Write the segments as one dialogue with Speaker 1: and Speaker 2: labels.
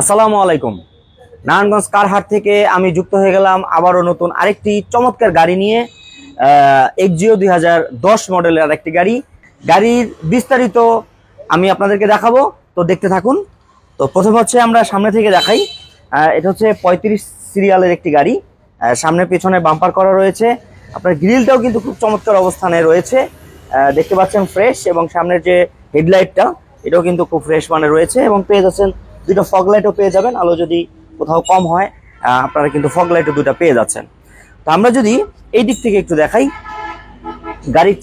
Speaker 1: আসসালামু আলাইকুম। নারায়ণগঞ্জ কার হাট থেকে আমি যুক্ত হয়ে গেলাম আবারও নতুন আরেকটি চমৎকার গাড়ি নিয়ে। এক্সিও 2010 মডেলের আরেকটি গাড়ি। গাড়ির বিস্তারিত আমি আপনাদেরকে দেখাবো, তো দেখতে থাকুন। তো প্রথমে হচ্ছে আমরা সামনে থেকে দেখাই। এটা হচ্ছে 35 সিরিয়ালের একটি গাড়ি। সামনে পেছনে বাম্পার করা রয়েছে। আপনার গ্রিলটাও কিন্তু খুব চমৎকার অবস্থানে রয়েছে, দেখতে পাচ্ছেন ফ্রেশ। এবং সামনের যে হেডলাইটটা এটাও কিন্তু খুব ফ্রেশ মানে রয়েছে। এবং পেয়ে যাচ্ছেন দুটো ফগ লাইটও পেয়ে যাবেন, আলো যদি কোথাও কম হয় আপনারা কিন্তু ফগ লাইটও দুটো পেয়ে যাচ্ছেন। তো আমরা যদি এই দিক থেকে একটু দেখাই, গাড়ির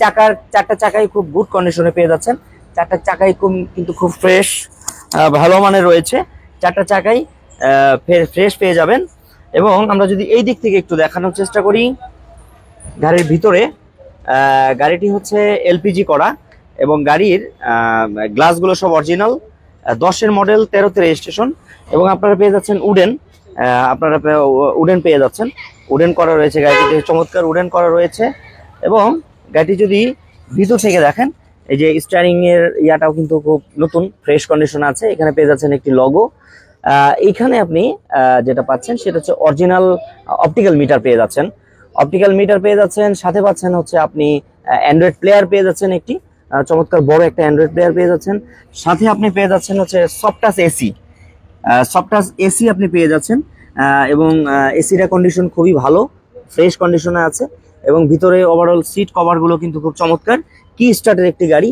Speaker 1: চারটা চাকাই খুব গুড কন্ডিশনে পেয়ে যাচ্ছেন। চারটা চাকাই কিন্তু খুব ফ্রেশ, ভালো মানের রয়েছে। চারটা চাকাই ফ্রেশ পেয়ে যাবেন। এবং আমরা যদি এই দিক থেকে একটু দেখানোর চেষ্টা করি, গাড়ির ভিতরে গাড়িটি হচ্ছে এলপিজি করা এবং গাড়ির গ্লাসগুলো সব অরিজিনাল। 10-এর মডেল, 13তে রেজিস্ট্রেশন। এবং আপনারা পেয়ে যাচ্ছেন উডেন পেয়ে যাচ্ছেন। উডেন করা রয়েছে গাড়িটিতে, চমৎকার উডেন করা রয়েছে। এবং গাড়িটি যদি ভিতর থেকে দেখেন, এই যে স্টিয়ারিং এর ইয়াটাও কিন্তু খুব নতুন ফ্রেশ কন্ডিশন আছে। এখানে পেয়ে যাচ্ছেন একটি লগো। এইখানে আপনি যেটা পাচ্ছেন সেটা হচ্ছে অরিজিনাল অপটিক্যাল মিটার পেয়ে যাচ্ছেন। অপটিক্যাল মিটার পেয়ে যাচ্ছেন, সাথে পাচ্ছেন হচ্ছে আপনি অ্যান্ড্রয়েড প্লেয়ার পেয়ে যাচ্ছেন, একটি চমৎকার বড় একটা অ্যান্ড্রয়েড প্লেয়ার পেয়ে যাচ্ছেন। সাথে আপনি পেয়ে যাচ্ছেন হচ্ছে সফটাচ এসি আপনি পেয়ে যাচ্ছেন। এবং এসিটা কন্ডিশন খুবই ভালো, ফ্রেশ কন্ডিশনে আছে। এবং ভিতরে ওভারঅল সিট কভারগুলো কিন্তু খুব চমৎকার। কি স্টার্টের একটি গাড়ি,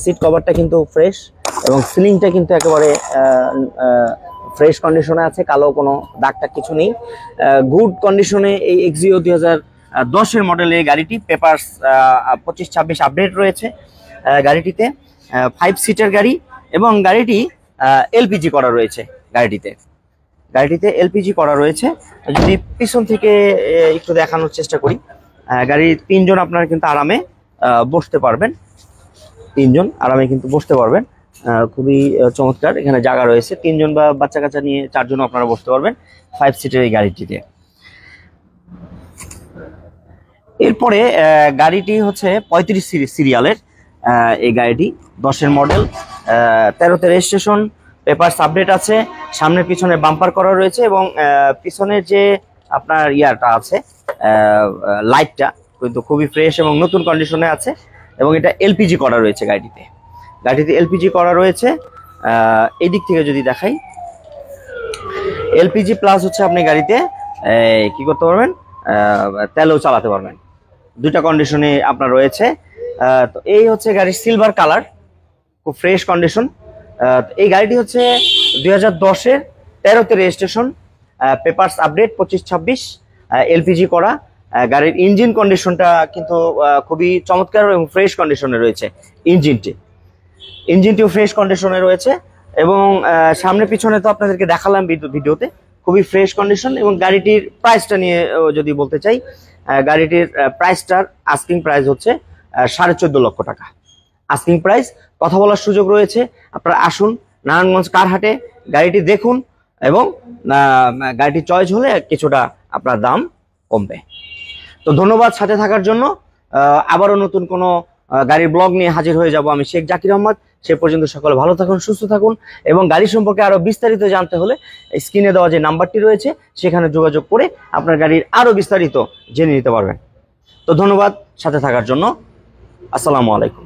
Speaker 1: সিট কভারটা কিন্তু ফ্রেশ এবং সিলিংটা কিন্তু একেবারে ফ্রেশ কন্ডিশনে আছে, কালো কোনো দাগটা কিছু নেই। গুড কন্ডিশনে এই এক্সিও 2010-এর মডেলের গাড়িটি। পেপারস 25-26 আপডেট রয়েছে গাড়িটিতে। 5 সিটের গাড়ি এবং গাড়িটি এলপিজি করা রয়েছে। গাড়িটিতে এলপিজি করা রয়েছে। যদি পিছন থেকে একটু দেখানোর চেষ্টা করি, গাড়ির 3 জন আপনারা কিন্তু আরামে বসতে পারবেন। 3 জন আরামে কিন্তু বসতে পারবেন, খুবই চমৎকার। এখানে জায়গা রয়েছে, 3 জন বা বাচ্চা কাচ্চা নিয়ে 4 জন আপনারা বসতে পারবেন 5 সিটের এই গাড়িটিতে। এরপরে গাড়িটি হচ্ছে 35 সিরিয়ালের এই গাড়িটি। 10-এর মডেল, 13তে রেজিস্ট্রেশন, পেপারস আপডেট আছে। সামনে পিছনে বাম্পার করা রয়েছে এবং পিছনের যে আপনার ইয়ারটা আছে, লাইটটা কিন্তু খুবই ফ্রেশ এবং নতুন কন্ডিশনে আছে। এবং এটা এলপিজি করা রয়েছে গাড়িটিতে এলপিজি করা রয়েছে। এই দিক থেকে যদি দেখাই, এলপিজি প্লাস হচ্ছে আপনি গাড়িতে কি করতে পারবেন, তেলও চালাতে পারবেন। দুইটা কন্ডিশনে আপনার রয়েছে। তো এই হচ্ছে গাড়ির সিলভার কালার, খুব ফ্রেশ কন্ডিশন। এই গাড়িটি হচ্ছে 2010-এর, 13তে রেজিস্ট্রেশন, পেপারস আপডেট 25-26, এলপিজি করা। গাড়ির ইঞ্জিন কন্ডিশনটা কিন্তু খুবই চমৎকার এবং ফ্রেশ কন্ডিশনে রয়েছে। ইঞ্জিনটিও ফ্রেশ কন্ডিশনে রয়েছে। এবং সামনে পিছনে তো আপনাদেরকে দেখালাম ভিডিওতে, খুবই ফ্রেশ কন্ডিশন। এবং গাড়িটির প্রাইসটা নিয়ে যদি বলতে চাই, গাড়িটির প্রাইসটার আস্কিং প্রাইস হচ্ছে 14.5 লক্ষ টাকা আস্কিং প্রাইস। কথা বলার সুযোগ রয়েছে, আপনারা আসুন নারায়ণগঞ্জ কার হাটে, গাড়িটি দেখুন এবং গাড়িটি চয়েস হলে কিছুটা আপনার দাম কমবে। তো ধন্যবাদ সাথে থাকার জন্য। আবারও নতুন কোনো গাড়ির ব্লগ নিয়ে হাজির হয়ে যাব আমি, শেখ জাকির আহমদ। সে পর্যন্ত সকলে ভালো থাকুন, সুস্থ থাকুন। এবং গাড়ি সম্পর্কে আরো বিস্তারিত জানতে হলে স্ক্রিনে দেওয়া যে নাম্বারটি রয়েছে সেখানে যোগাযোগ করে আপনার গাড়ির আরো বিস্তারিত জেনে নিতে পারবেন। তো ধন্যবাদ সাথে থাকার জন্য। আসসালামু আলাইকুম।